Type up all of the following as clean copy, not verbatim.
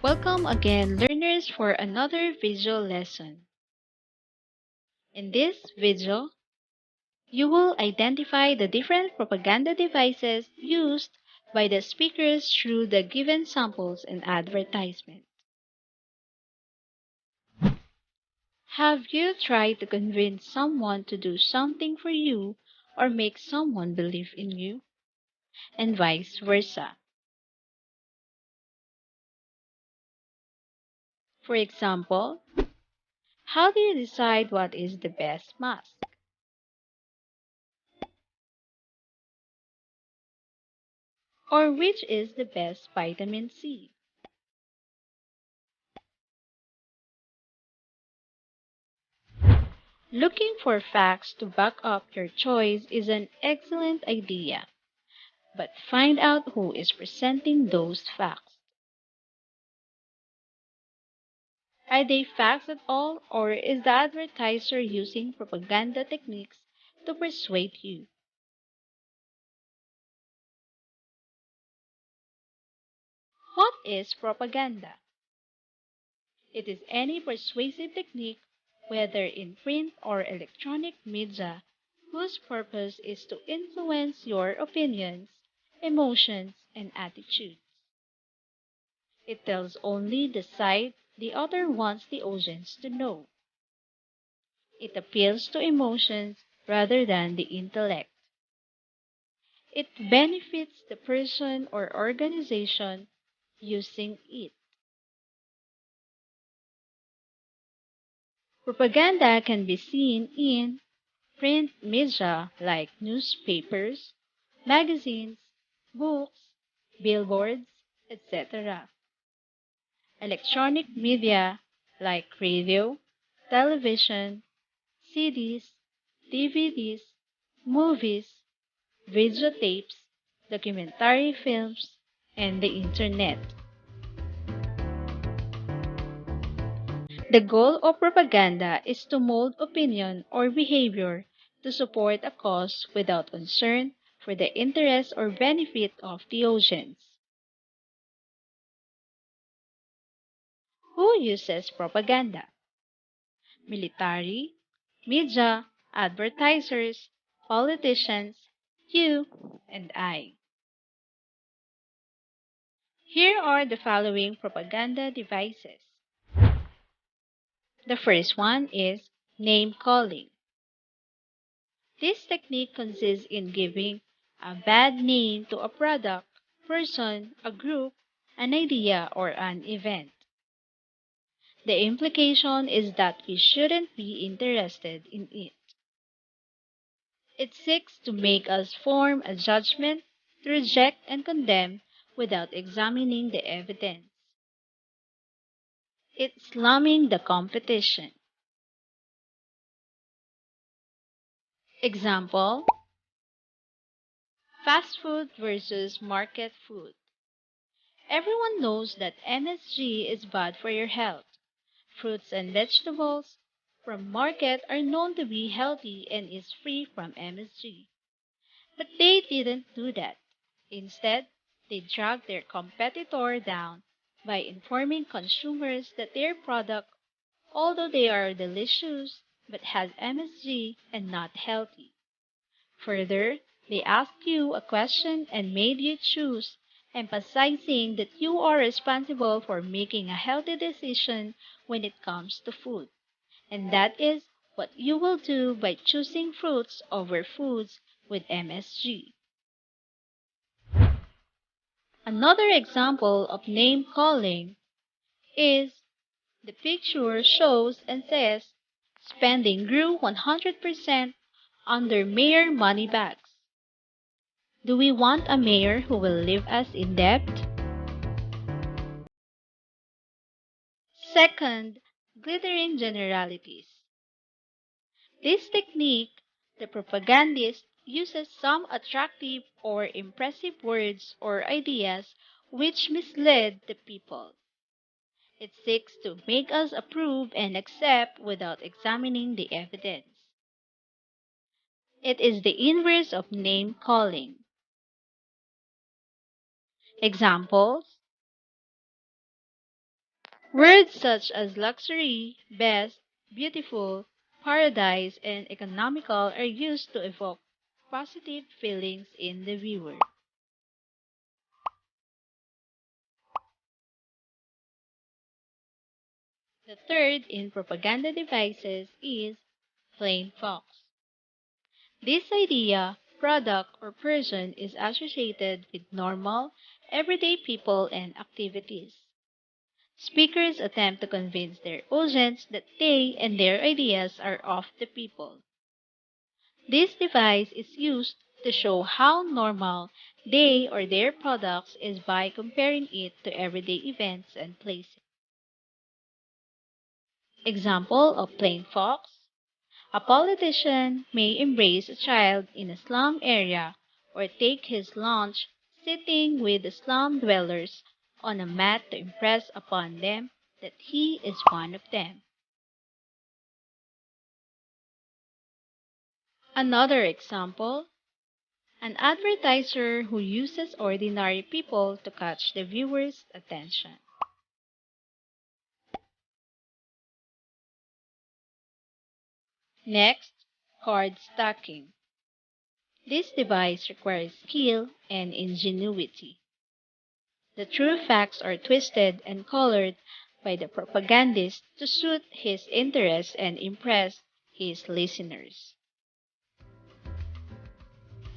Welcome again, learners, for another visual lesson. In this video, you will identify the different propaganda devices used by the speakers through the given samples in advertisement. Have you tried to convince someone to do something for you or make someone believe in you? And vice versa. For example, how do you decide what is the best mask? Or which is the best vitamin C? Looking for facts to back up your choice is an excellent idea, but find out who is presenting those facts. Are they facts at all, or is the advertiser using propaganda techniques to persuade you? What is propaganda? It is any persuasive technique, whether in print or electronic media, whose purpose is to influence your opinions, emotions, and attitudes. It tells only the side the author wants the audience to know. It appeals to emotions rather than the intellect. It benefits the person or organization using it. Propaganda can be seen in print media like newspapers, magazines, books, billboards, etc. Electronic media like radio, television, CDs, DVDs, movies, videotapes, documentary films, and the internet. The goal of propaganda is to mold opinion or behavior to support a cause without concern for the interest or benefit of the audience. Who uses propaganda? Military, media, advertisers, politicians, you, and I. Here are the following propaganda devices. The first one is name calling. This technique consists in giving a bad name to a product, person, a group, an idea, or an event. The implication is that we shouldn't be interested in it. It seeks to make us form a judgment, to reject and condemn without examining the evidence. It's slamming the competition. Example: fast food versus market food. Everyone knows that MSG is bad for your health. Fruits and vegetables from market are known to be healthy and is free from MSG. But they didn't do that. Instead, they dragged their competitor down by informing consumers that their product, although they are delicious, but has MSG and not healthy. Further, they asked you a question and made you choose, emphasizing that you are responsible for making a healthy decision when it comes to food. And that is what you will do by choosing fruits over foods with MSG. Another example of name calling is the picture shows and says spending grew 100% under mayor money bags. Do we want a mayor who will leave us in debt? Second, glittering generalities. This technique, the propagandist uses some attractive or impressive words or ideas which mislead the people. It seeks to make us approve and accept without examining the evidence. It is the inverse of name calling. Examples: Words such as luxury, best, beautiful, paradise, and economical are used to evoke positive feelings in the viewer. The third in propaganda devices is plain fox. This idea, product, or person is associated with normal, everyday people and activities. Speakers attempt to convince their audience that they and their ideas are of the people. This device is used to show how normal they or their products is by comparing it to everyday events and places. Example of plain fox. A politician may embrace a child in a slum area or take his lunch sitting with the slum dwellers on a mat to impress upon them that he is one of them. Another example, an advertiser who uses ordinary people to catch the viewer's attention. Next, card stacking. This device requires skill and ingenuity. The true facts are twisted and colored by the propagandist to suit his interests and impress his listeners.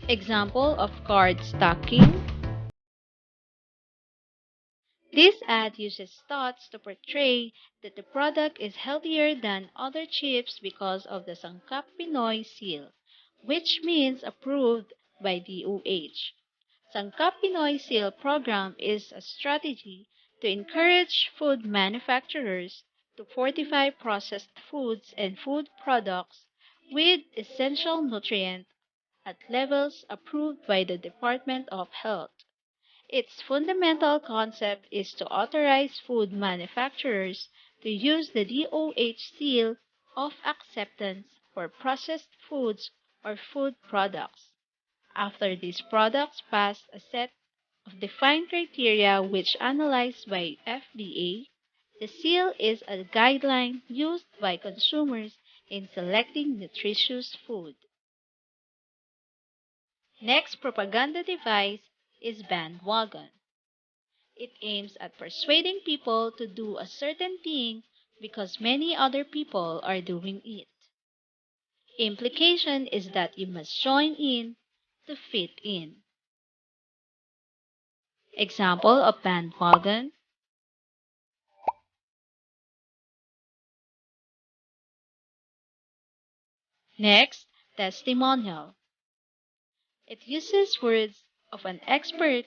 Example of card stacking. This ad uses thoughts to portray that the product is healthier than other chips because of the Sangkap Pinoy seal, which means approved by DOH. Sangkap Pinoy seal program is a strategy to encourage food manufacturers to fortify processed foods and food products with essential nutrients at levels approved by the Department of Health. Its fundamental concept is to authorize food manufacturers to use the DOH seal of acceptance for processed foods or food products. After these products pass a set of defined criteria which analyzed by FDA, the seal is a guideline used by consumers in selecting nutritious food. Next propaganda device is Bandwagon. It aims at persuading people to do a certain thing because many other people are doing it. Implication is that you must join in to fit in. Example of bandwagon. Next, testimonial. It uses words of an expert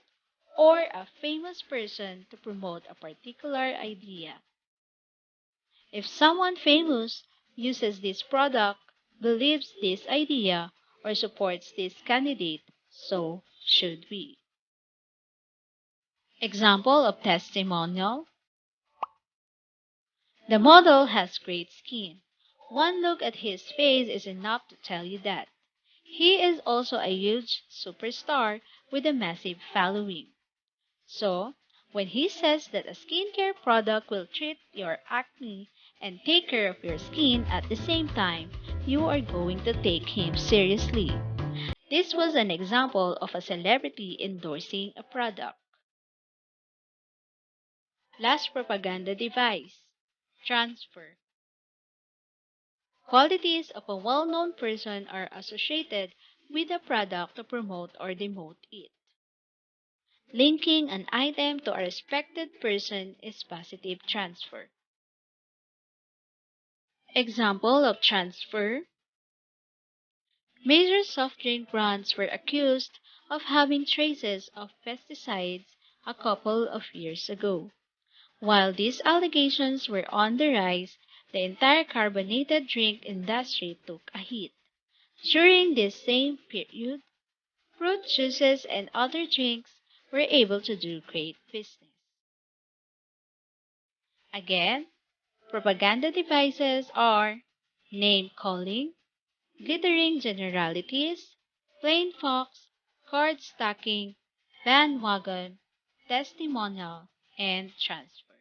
or a famous person to promote a particular idea. If someone famous uses this product, believes this idea, or supports this candidate, so should we. Example of testimonial. The model has great skin. One look at his face is enough to tell you that. He is also a huge superstar with a massive following. So, when he says that a skincare product will treat your acne and take care of your skin at the same time, you are going to take him seriously. This was an example of a celebrity endorsing a product. Last propaganda device, transfer. Qualities of a well-known person are associated with a product to promote or demote it. Linking an item to a respected person is positive transfer. Example of transfer. Major soft drink brands were accused of having traces of pesticides a couple of years ago. While these allegations were on the rise, the entire carbonated drink industry took a hit. During this same period, fruit juices and other drinks were able to do great business. Again, propaganda devices are name calling, glittering generalities, plain fox, card stacking, bandwagon, testimonial, and transfer.